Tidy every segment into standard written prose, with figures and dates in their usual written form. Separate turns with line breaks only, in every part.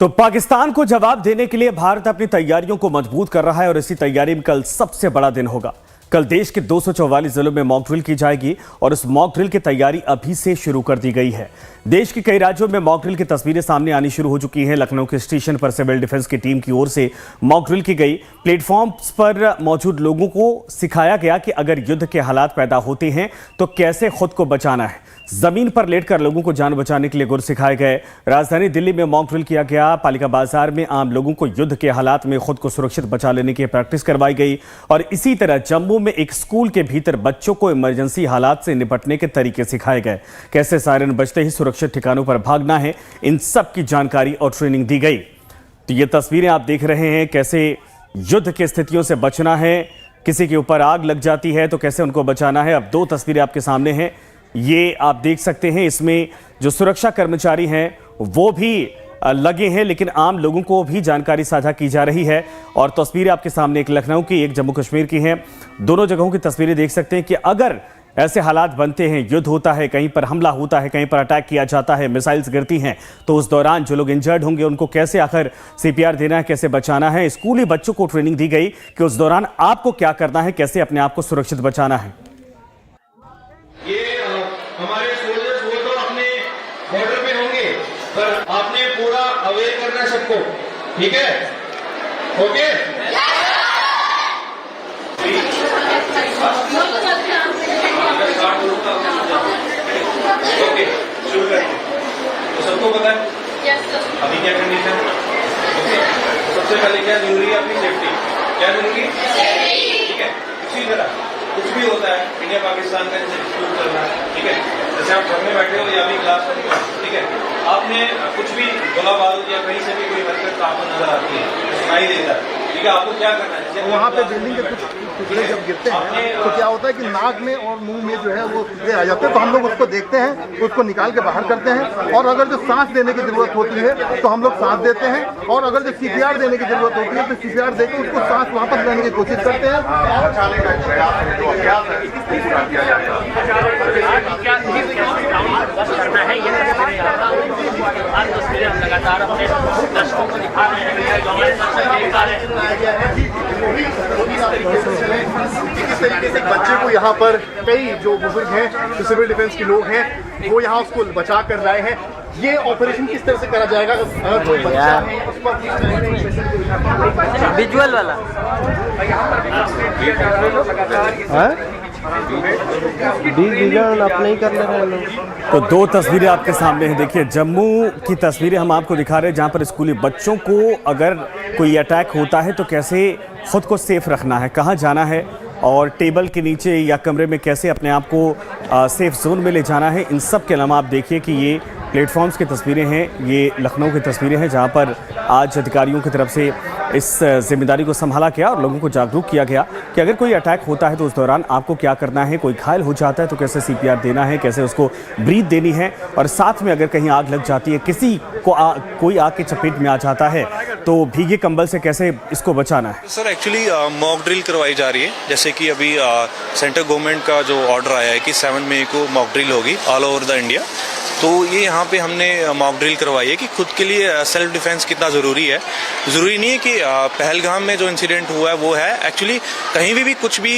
तो पाकिस्तान को जवाब देने के लिए भारत अपनी तैयारियों को मजबूत कर रहा है और इसी तैयारी में कल सबसे बड़ा दिन होगा। कल देश के 244 जिलों में मॉक ड्रिल की जाएगी और उस मॉक ड्रिल की तैयारी अभी से शुरू कर दी गई है। देश के कई राज्यों में मॉक ड्रिल की तस्वीरें सामने आनी शुरू हो चुकी हैं। लखनऊ के स्टेशन पर सिविल डिफेंस की टीम की ओर से मॉक ड्रिल की गई। प्लेटफॉर्म्स पर मौजूद लोगों को सिखाया गया कि अगर युद्ध के हालात पैदा होते हैं तो कैसे खुद को बचाना है। जमीन पर लेटकर लोगों को जान बचाने के लिए गुर सिखाए गए। राजधानी दिल्ली में मॉक ड्रिल किया गया। पालिका बाजार में आम लोगों को युद्ध के हालात में खुद को सुरक्षित बचा लेने की प्रैक्टिस करवाई गई। और इसी तरह जम्मू में एक स्कूल के भीतर बच्चों को इमरजेंसी हालात से निपटने के तरीके सिखाए गए। कैसे सायरन बजते ही सुरक्षित ठिकानों पर भागना है, इन सब की जानकारी और ट्रेनिंग दी गई। तो ये तस्वीरें आप देख रहे हैं, कैसे युद्ध की स्थितियों से बचना है। किसी के ऊपर आग लग जाती है तो कैसे उनको बचाना है। अब दो तस्वीरें आपके सामने हैं, ये आप देख सकते हैं। इसमें जो सुरक्षा कर्मचारी हैं वो भी लगे हैं, लेकिन आम लोगों को भी जानकारी साझा की जा रही है। और तस्वीरें आपके सामने एक लखनऊ की, एक जम्मू कश्मीर की हैं। दोनों जगहों की तस्वीरें देख सकते हैं कि अगर ऐसे हालात बनते हैं, युद्ध होता है, कहीं पर हमला होता है, कहीं पर अटैक किया जाता है, मिसाइल्स गिरती हैं, तो उस दौरान जो लोग इंजर्ड होंगे उनको कैसे आखिर सीपीआर देना है, कैसे बचाना है। स्कूली बच्चों को ट्रेनिंग दी गई कि उस दौरान आपको क्या करना है, कैसे अपने आप को सुरक्षित बचाना है।
हमारे सोल्जर्स वो तो अपने बॉर्डर पे होंगे, पर आपने पूरा अवेयर करना सबको, ठीक है? ओके? ओके, शुरू करते हैं। तो सबको पता है अभी क्या कंडीशन है? ओके, सबसे पहले क्या जरूरी है? अपनी सेफ्टी। क्या जरूरी है? ठीक है। इसी तरह कुछ भी होता है, इंडिया पाकिस्तान का जैसे डिस्प्यूट चल रहा है, ठीक है, जैसे आप घर में बैठे हो या भी क्लास में, ठीक है, आपने कुछ भी गोला बारूद या कहीं से भी कोई हरकत आपको नजर आती है, सुनाई देता है, ठीक है, आपको क्या करना है?
वहाँ पे बिल्डिंग के कुछ टुकड़े जब गिरते हैं तो क्या होता है कि नाक में और मुंह में जो है वो टुकड़े आ जाते हैं, तो हम लोग उसको देखते हैं, उसको निकाल के बाहर करते हैं। और अगर जो सांस देने की जरूरत होती है तो हम लोग सांस देते हैं, और अगर जो सीपीआर देने की जरूरत होती है तो सीपीआर देकर उसको सांस वापस लेने की कोशिश करते हैं।
लगातार अपने दर्शकों को दिखा रहे हैं
किस तरीके से बच्चे को यहाँ पर कई जो बुजुर्ग हैं, जो सिविल डिफेंस के लोग हैं, वो यहाँ उसको बचा कर रहे हैं। ये ऑपरेशन किस तरह से करा जाएगा? अगर कोई बच्चा है उस पर
विजुअल वाला
अपने ही कर ले रहे हैं लोग।
तो दो तस्वीरें आपके सामने हैं। देखिए, जम्मू की तस्वीरें हम आपको दिखा रहे हैं, जहां पर स्कूली बच्चों को अगर कोई अटैक होता है तो कैसे खुद को सेफ रखना है, कहां जाना है, और टेबल के नीचे या कमरे में कैसे अपने आप को सेफ जोन में ले जाना है। इन सब के अलावा आप देखिए कि ये प्लेटफॉर्म्स की तस्वीरें हैं, ये लखनऊ की तस्वीरें हैं, जहां पर आज अधिकारियों की तरफ से इस जिम्मेदारी को संभाला गया और लोगों को जागरूक किया गया कि अगर कोई अटैक होता है तो उस दौरान आपको क्या करना है, कोई घायल हो जाता है तो कैसे सीपीआर देना है, कैसे उसको ब्रीथ देनी है, और साथ में अगर कहीं आग लग जाती है, किसी को कोई आग की चपेट में आ जाता है तो भीगे कंबल से कैसे इसको बचाना है।
सर एक्चुअली मॉक ड्रिल करवाई जा रही है, जैसे कि अभी सेंट्रल गवर्नमेंट का जो ऑर्डर आया है कि 7 मई को मॉक ड्रिल होगी ऑल ओवर द इंडिया। तो ये यहाँ पे हमने मॉक ड्रिल करवाई है कि खुद के लिए सेल्फ डिफेंस कितना ज़रूरी है। ज़रूरी नहीं है कि पहलगाम में जो इंसिडेंट हुआ है वो है, एक्चुअली कहीं भी कुछ भी,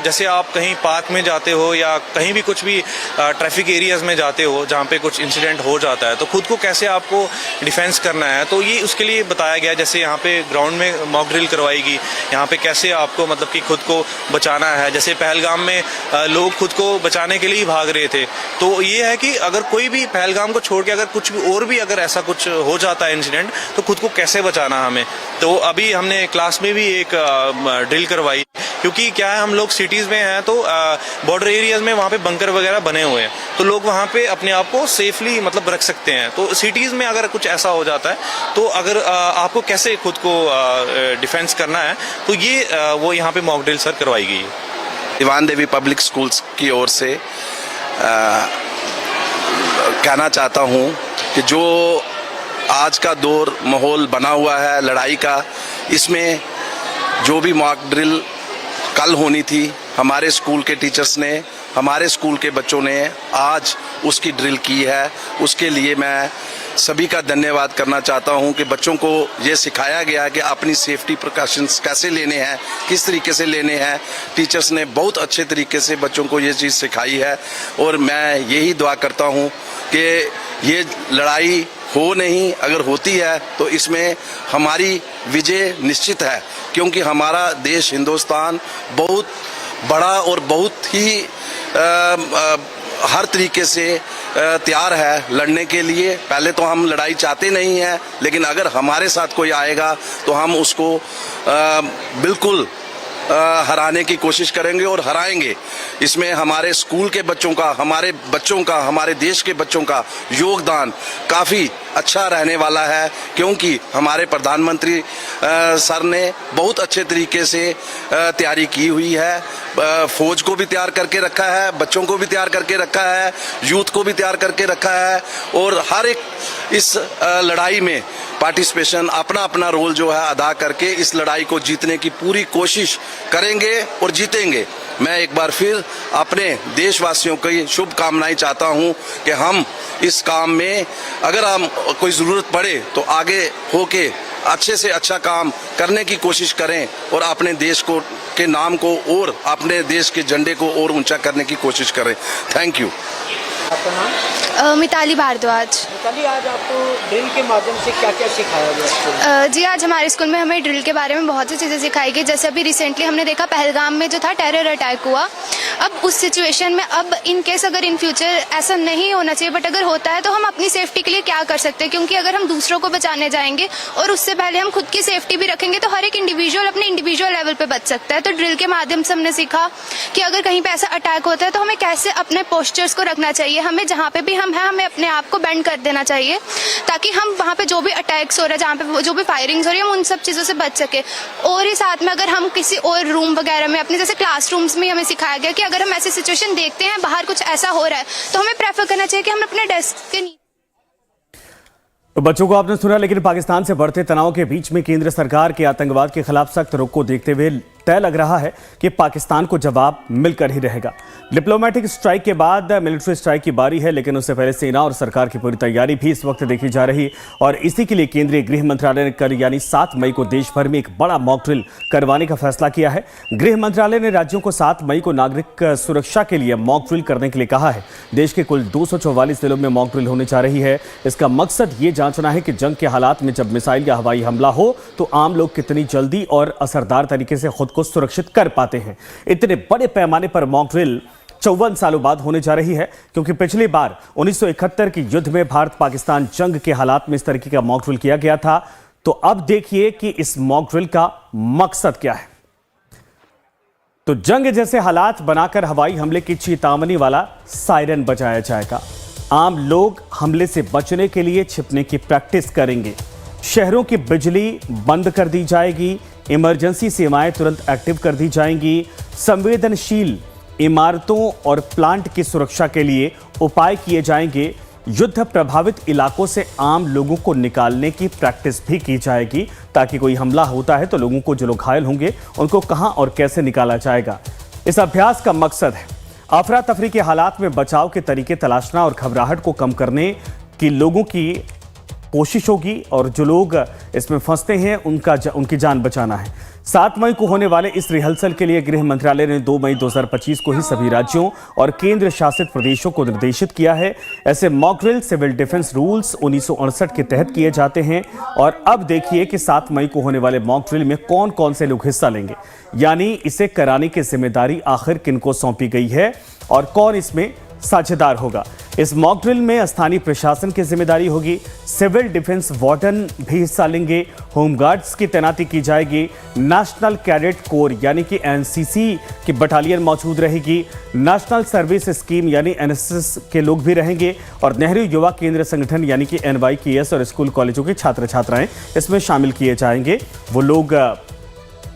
जैसे आप कहीं पार्क में जाते हो या कहीं भी कुछ भी ट्रैफिक एरियाज में जाते हो जहाँ पे कुछ इंसिडेंट हो जाता है, तो खुद को कैसे आपको डिफेंस करना है, तो ये उसके लिए बताया गया। जैसे यहाँ पे ग्राउंड में मॉक ड्रिल करवाएगी, यहाँ पे कैसे आपको मतलब कि खुद को बचाना है। जैसे पहलगाम में लोग खुद को बचाने के लिए ही भाग रहे थे, तो ये है कि अगर कोई भी पहलगाम को छोड़ के अगर कुछ भी और भी अगर ऐसा कुछ हो जाता है इंसिडेंट, तो खुद को कैसे बचाना हमें। तो अभी हमने क्लास में भी एक ड्रिल करवाई, क्योंकि क्या है, हम लोग सिटीज़ में हैं तो बॉर्डर एरियाज में वहाँ पे बंकर वगैरह बने हुए हैं, तो लोग वहाँ पे अपने आप को सेफली मतलब रख सकते हैं। तो सिटीज़ में अगर कुछ ऐसा हो जाता है तो अगर आपको कैसे खुद को डिफेंस करना है, तो ये वो यहाँ पे मॉक ड्रिल सर करवाई गई है।
दीवान देवी पब्लिक स्कूल्स की ओर से कहना चाहता हूँ कि जो आज का दौर माहौल बना हुआ है लड़ाई का, इसमें जो भी मॉक ड्रिल कल होनी थी, हमारे स्कूल के टीचर्स ने, हमारे स्कूल के बच्चों ने आज उसकी ड्रिल की है। उसके लिए मैं सभी का धन्यवाद करना चाहता हूं कि बच्चों को ये सिखाया गया है कि अपनी सेफ्टी प्रिकॉशंस कैसे लेने हैं, किस तरीके से लेने हैं। टीचर्स ने बहुत अच्छे तरीके से बच्चों को ये चीज़ सिखाई है और मैं यही दुआ करता हूं कि ये लड़ाई हो नहीं, अगर होती है तो इसमें हमारी विजय निश्चित है, क्योंकि हमारा देश हिंदुस्तान बहुत बड़ा और बहुत ही हर तरीके से तैयार है लड़ने के लिए। पहले तो हम लड़ाई चाहते नहीं हैं, लेकिन अगर हमारे साथ कोई आएगा तो हम उसको बिल्कुल हराने की कोशिश करेंगे और हराएंगे। इसमें हमारे स्कूल के बच्चों का, हमारे बच्चों का, हमारे देश के बच्चों का योगदान काफ़ी अच्छा रहने वाला है, क्योंकि हमारे प्रधानमंत्री सर ने बहुत अच्छे तरीके से तैयारी की हुई है। फौज को भी तैयार करके रखा है, बच्चों को भी तैयार करके रखा है, यूथ को भी तैयार करके रखा है और हर एक इस लड़ाई में पार्टिसिपेशन अपना अपना रोल जो है अदा करके इस लड़ाई को जीतने की पूरी कोशिश करेंगे और जीतेंगे। मैं एक बार फिर अपने देशवासियों की शुभकामनाएं चाहता हूं कि हम इस काम में अगर हम कोई ज़रूरत पड़े तो आगे होके अच्छे से अच्छा काम करने की कोशिश करें और अपने देश को के नाम को और अपने देश के झंडे को और ऊंचा करने की कोशिश करें। Thank you.
आपका नाम?
मिताली भारद्वाज।
मिताली, आज आपको ड्रिल के माध्यम से क्या क्या सिखाया गया?
जी, आज हमारे स्कूल में हमें ड्रिल के बारे में बहुत सी चीज़ें सिखाई गई। जैसे अभी रिसेंटली हमने देखा पहलगाम में जो था टेरर अटैक हुआ। अब उस सिचुएशन में अब इन केस अगर इन फ्यूचर ऐसा नहीं होना चाहिए, बट अगर होता है तो हम अपनी सेफ्टी के लिए क्या कर सकते हैं, क्योंकि अगर हम दूसरों को बचाने जाएंगे और उससे पहले हम खुद की सेफ्टी भी रखेंगे तो हर एक इंडिविजुअल अपने इंडिविजुअल लेवल पे बच सकता है। तो ड्रिल के माध्यम से हमने सीखा कि अगर कहीं पे ऐसा अटैक होता है तो हमें कैसे अपने पोस्चर्स को रखना चाहिए, हमें जहाँ पे भी हम हैं हमें अपने आप को बेंड कर देना चाहिए, ताकि हम वहाँ पे जो भी अटैक्स हो रहा है, जहाँ पे जो भी फायरिंग्स हो रही है, हम उन सब चीज़ों से बच सके। और ही साथ में अगर हम किसी और रूम वगैरह में, अपने जैसे क्लासरूम्स में हमें सिखाया गया कि अगर हम ऐसी सिचुएशन देखते हैं, बाहर कुछ ऐसा हो रहा है, तो हमें प्रेफर करना चाहिए कि हम अपने डेस्क के नीचे।
तो बच्चों को आपने सुना, लेकिन पाकिस्तान से बढ़ते तनाव के बीच में केंद्र सरकार के आतंकवाद के खिलाफ सख्त रुख को देखते हुए तय लग रहा है कि पाकिस्तान को जवाब मिलकर ही रहेगा। डिप्लोमेटिक स्ट्राइक के बाद मिलिट्री स्ट्राइक की बारी है, लेकिन उससे पहले सेना और सरकार की पूरी तैयारी भी इस वक्त देखी जा रही और इसी के लिए केंद्रीय गृह मंत्रालय ने कल यानी 7 मई को देश भर में एक बड़ा मॉक ड्रिल करवाने का फैसला किया है। गृह मंत्रालय ने राज्यों को 7 मई को नागरिक सुरक्षा के लिए मॉक ड्रिल करने के लिए कहा है। देश के कुल 244 जिलों में मॉक ड्रिल होने जा रही है। इसका मकसद ये जांचना है कि जंग के हालात में जब मिसाइल या हवाई हमला हो तो आम लोग कितनी जल्दी और असरदार तरीके से खुद को सुरक्षित कर पाते हैं। इतने बड़े पैमाने पर मॉक ड्रिल 54 सालों बाद होने जा रही है, क्योंकि पिछली बार 1971 के युद्ध में भारत पाकिस्तान जंग के हालात में इस तरीके का मॉक ड्रिल किया गया था। तो अब देखिए कि इस मॉक ड्रिल का मकसद क्या है। तो जंग जैसे हालात बनाकर हवाई हमले की चेतावनी वाला सायरन बजाया जाएगा। आम लोग हमले से बचने के लिए छिपने की प्रैक्टिस करेंगे। शहरों की बिजली बंद कर दी जाएगी। इमरजेंसी सेवाएं तुरंत एक्टिव कर दी जाएंगी। संवेदनशील इमारतों और प्लांट की सुरक्षा के लिए उपाय किए जाएंगे। युद्ध प्रभावित इलाकों से आम लोगों को निकालने की प्रैक्टिस भी की जाएगी, ताकि कोई हमला होता है तो लोगों को, जो लोग घायल होंगे, उनको कहां और कैसे निकाला जाएगा। इस अभ्यास का मकसद है अफरा तफरी के हालात में बचाव के तरीके तलाशना और घबराहट को कम करने की लोगों की कोशिश होगी और जो लोग इसमें फंसते हैं उनकी जान बचाना है। 7 मई को होने वाले इस रिहर्सल के लिए गृह मंत्रालय ने 2 मई 2025 को ही सभी राज्यों और केंद्र शासित प्रदेशों को निर्देशित किया है। ऐसे mock drill civil defence rules 1968 के तहत किए जाते हैं। और अब देखिए कि 7 मई को होने वाले मॉक ड्रिल में कौन कौन से लोग हिस्सा लेंगे, यानी इसे कराने की जिम्मेदारी आखिर किनको सौंपी गई है और कौन इसमें साझेदार होगा। इस मॉक ड्रिल में स्थानीय प्रशासन की जिम्मेदारी होगी। सिविल डिफेंस वार्डन भी हिस्सा लेंगे। होमगार्ड्स की तैनाती की जाएगी। नेशनल कैडेट कोर यानी कि एनसीसी की बटालियन मौजूद रहेगी। नेशनल सर्विस स्कीम यानी एनएसएस के लोग भी रहेंगे और नेहरू युवा केंद्र संगठन यानी कि NYKS और स्कूल कॉलेजों के छात्र छात्राएं इसमें शामिल किए जाएंगे। वो लोग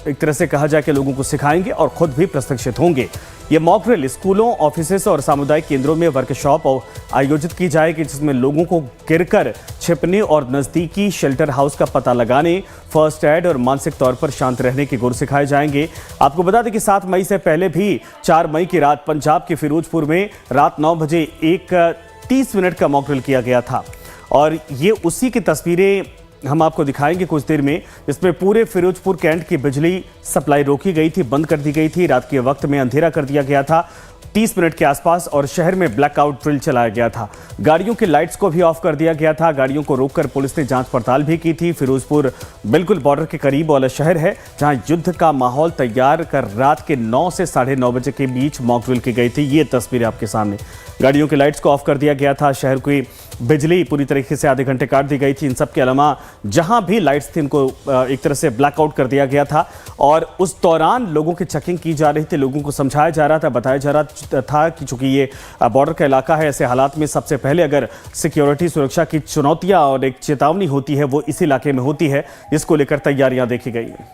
एक तरह से कहा जाए कि लोगों को सिखाएंगे और खुद भी प्रशिक्षित होंगे। ये मॉक ड्रिल स्कूलों, ऑफिसेस और सामुदायिक केंद्रों में वर्कशॉप आयोजित की जाएगी, जिसमें लोगों को गिरकर छिपने और नज़दीकी शेल्टर हाउस का पता लगाने, फर्स्ट एड और मानसिक तौर पर शांत रहने के गुर सिखाए जाएंगे। आपको बता दें कि 7 मई से पहले भी 4 मई की रात पंजाब के फिरोजपुर में रात 9 बजे 1:30 का मॉक ड्रिल किया गया था। और ये उसी की तस्वीरें हम आपको दिखाएंगे कुछ देर में, जिसमें पूरे फिरोजपुर कैंट की बिजली सप्लाई रोकी गई थी, बंद कर दी गई थी। रात के वक्त में अंधेरा कर दिया गया था 30 मिनट के आसपास, और शहर में ब्लैकआउट ड्रिल चलाया गया था। गाड़ियों की लाइट्स को भी ऑफ कर दिया गया था। गाड़ियों को रोककर पुलिस ने जांच पड़ताल भी की थी। फिरोजपुर बिल्कुल बॉर्डर के करीब वाला शहर है, जहां युद्ध का माहौल तैयार कर रात के 9 से 9:30 बजे के बीच मॉक ड्रिल की गई थी। ये तस्वीर आपके सामने, गाड़ियों की लाइट्स को ऑफ कर दिया गया था। शहर की बिजली पूरी तरीके से आधे घंटे काट दी गई थी। इन सब के अलावा जहां भी लाइट्स थी, इनको एक तरह से ब्लैकआउट कर दिया गया था, और उस दौरान लोगों की चेकिंग की जा रही थी। लोगों को समझाया जा रहा था, बताया जा रहा था कि चूंकि ये बॉर्डर का इलाका है, ऐसे हालात में सबसे पहले अगर सिक्योरिटी सुरक्षा की चुनौतियां और एक चेतावनी होती है, वो इस इलाके में होती है, जिसको लेकर तैयारियां देखी गई हैं।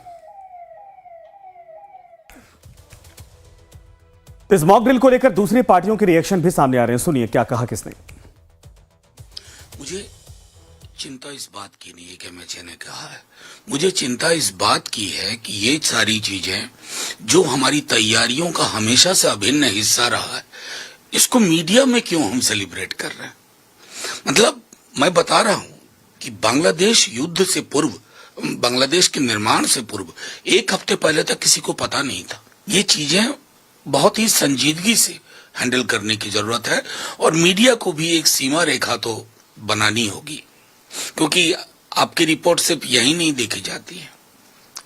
इस मॉक ड्रिल को लेकर दूसरी पार्टियों के रिएक्शन भी सामने आ रहे हैं। सुनिए क्या कहा किसने।
मुझे चिंता इस बात की नहीं है कि एमएचए ने कहा है, मुझे चिंता इस बात की है कि ये सारी चीजें जो हमारी तैयारियों का हमेशा से अभिन्न हिस्सा रहा है, इसको मीडिया में क्यों हम सेलिब्रेट कर रहे हैं। मतलब मैं बता रहा हूं कि बांग्लादेश युद्ध से पूर्व, बांग्लादेश के निर्माण से पूर्व 1 हफ्ते पहले तक किसी को पता नहीं था। ये चीजें बहुत ही संजीदगी से हैंडल करने की जरूरत है, और मीडिया को भी एक सीमा रेखा तो बनानी होगी, क्योंकि आपकी रिपोर्ट सिर्फ यही नहीं देखी जाती है,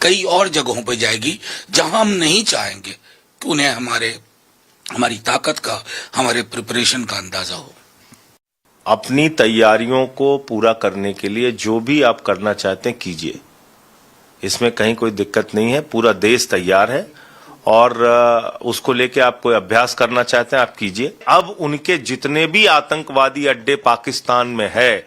कई और जगहों पर जाएगी जहां हम नहीं चाहेंगे कि उन्हें हमारी ताकत का, हमारे प्रिपरेशन का अंदाजा हो।
अपनी तैयारियों को पूरा करने के लिए जो भी आप करना चाहते हैं कीजिए, इसमें कहीं कोई दिक्कत नहीं है। पूरा देश तैयार है, और उसको लेके आप कोई अभ्यास करना चाहते हैं आप कीजिए। अब उनके जितने भी आतंकवादी अड्डे पाकिस्तान में है,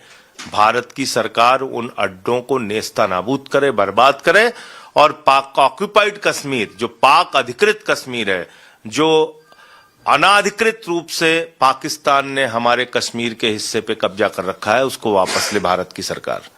भारत की सरकार उन अड्डों को नेस्तनाबूद करे, बर्बाद करे, और पाक ऑक्यूपाइड कश्मीर, जो पाक अधिकृत कश्मीर है, जो अनाधिकृत रूप से पाकिस्तान ने हमारे कश्मीर के हिस्से पे कब्जा कर रखा है, उसको वापस ले भारत की सरकार।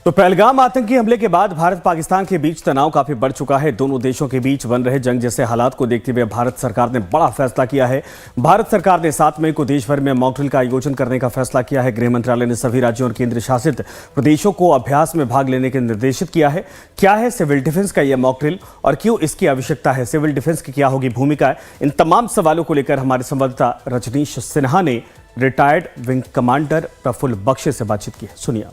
तो पहलगाम आतंकी हमले के बाद भारत पाकिस्तान के बीच तनाव काफी बढ़ चुका है। दोनों देशों के बीच बन रहे जंग जैसे हालात को देखते हुए भारत सरकार ने बड़ा फैसला किया है। भारत सरकार ने 7 मई को देश भर में मॉक ड्रिल का आयोजन करने का फैसला किया है। गृह मंत्रालय ने सभी राज्यों और केंद्र शासित प्रदेशों को अभ्यास में भाग लेने के निर्देशित किया है। क्या है सिविल डिफेंस का यह मॉक ड्रिल और क्यों इसकी आवश्यकता है? सिविल डिफेंस की क्या होगी भूमिका? इन तमाम सवालों को लेकर हमारे संवाददाता रजनीश सिन्हा ने retired wing commander Praful Bakshi से बातचीत की है। सुनिए।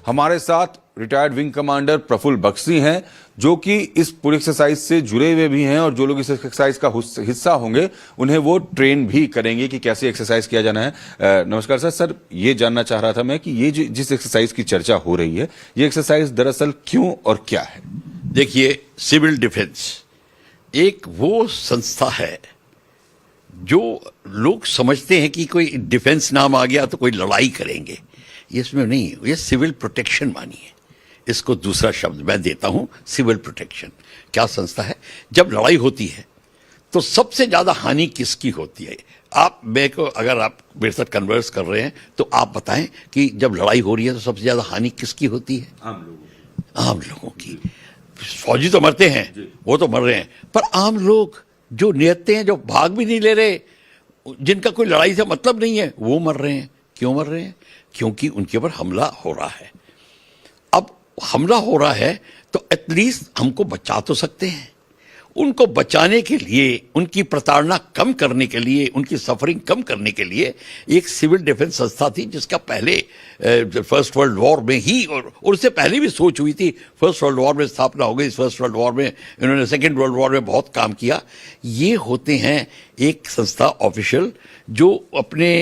हमारे साथ retired wing commander Praful Bakshi हैं, जो कि इस पूरी एक्सरसाइज से जुड़े हुए भी हैं, और जो लोग इस एक्सरसाइज का हिस्सा होंगे उन्हें वो ट्रेन भी करेंगे कि कैसे एक्सरसाइज किया जाना है। नमस्कार सर। सर, ये जानना चाह रहा था मैं कि ये जिस एक्सरसाइज की चर्चा हो रही है, ये एक्सरसाइज दरअसल क्यों और क्या है?
देखिए, सिविल डिफेंस एक वो संस्था है जो लोग समझते हैं कि कोई डिफेंस नाम आ गया तो कोई लड़ाई करेंगे, ये इसमें नहीं, ये सिविल प्रोटेक्शन मानिए। इसको दूसरा शब्द मैं देता हूं, सिविल प्रोटेक्शन। क्या संस्था है? जब लड़ाई होती है तो सबसे ज्यादा हानि किसकी होती है? अगर आप मेरे साथ कन्वर्स कर रहे हैं तो आप बताएं कि जब लड़ाई हो रही है तो सबसे ज्यादा हानि किसकी होती है? आम लोगों की। फौजी तो मरते हैं, वो तो मर रहे हैं, पर आम लोग जो निहत्ते हैं, जो भाग भी नहीं ले रहे, जिनका कोई लड़ाई से मतलब नहीं है, वो मर रहे हैं। क्यों मर रहे हैं? क्योंकि उनके ऊपर हमला हो रहा है। अब हमला हो रहा है तो एटलीस्ट हमको बचा तो सकते हैं। उनको बचाने के लिए, उनकी प्रताड़ना कम करने के लिए, उनकी सफरिंग कम करने के लिए एक सिविल डिफेंस संस्था थी, जिसका पहले फर्स्ट वर्ल्ड वॉर में ही और उससे पहले भी सोच हुई थी। फर्स्ट वर्ल्ड वॉर में स्थापना हो गई। फर्स्ट वर्ल्ड वॉर में इन्होंने सेकेंड वर्ल्ड वॉर में बहुत काम किया। ये होते हैं एक संस्था ऑफिशियल जो अपने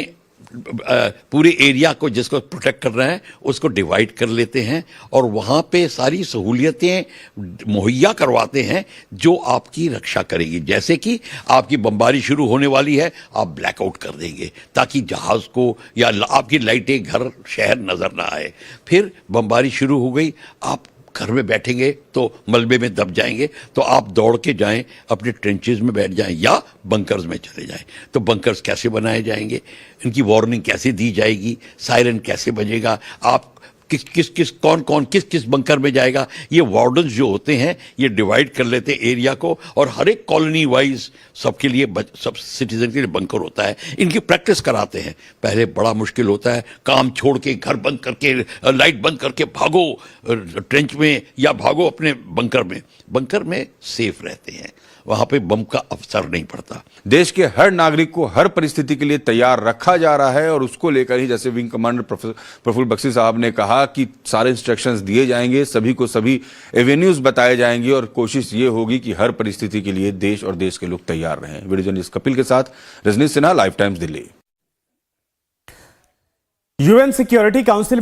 पूरे एरिया को जिसको प्रोटेक्ट कर रहे हैं उसको डिवाइड कर लेते हैं और वहाँ पे सारी सहूलियतें मुहैया करवाते हैं जो आपकी रक्षा करेगी। जैसे कि आपकी बमबारी शुरू होने वाली है, आप ब्लैकआउट कर देंगे ताकि जहाज़ को या आपकी लाइटें घर शहर नज़र ना आए। फिर बमबारी शुरू हो गई, आप घर में बैठेंगे तो मलबे में दब जाएंगे, तो आप दौड़ के जाएं, अपने ट्रेंचेस में बैठ जाएं या बंकर्स में चले जाएं। तो बंकर्स कैसे बनाए जाएंगे, इनकी वार्निंग कैसे दी जाएगी, सायरन कैसे बजेगा, आप कौन किस बंकर में जाएगा। ये वार्डन जो होते हैं ये डिवाइड कर लेते हैं एरिया को, और हर एक कॉलोनी वाइज सबके लिए सब सिटीजन के लिए बंकर होता है। इनकी प्रैक्टिस कराते हैं। पहले बड़ा मुश्किल होता है, काम छोड़ के घर बंद करके लाइट बंद करके भागो ट्रेंच में या भागो अपने बंकर में सेफ रहते हैं, वहां पे बम का अवसर नहीं पड़ता।
देश के हर नागरिक को हर परिस्थिति के लिए तैयार रखा जा रहा है और उसको लेकर ही जैसे विंग कमांडर प्रफुल्ल बख्शी साहब ने कहा कि सारे इंस्ट्रक्शंस दिए जाएंगे, सभी को सभी एवेन्यूज बताए जाएंगे और कोशिश ये होगी कि हर परिस्थिति के लिए देश और देश के लोग तैयार रहें। वीडियो जर्नलिस्ट कपिल के साथ Rajneesh Sinha, Live Times Delhi.
UN security council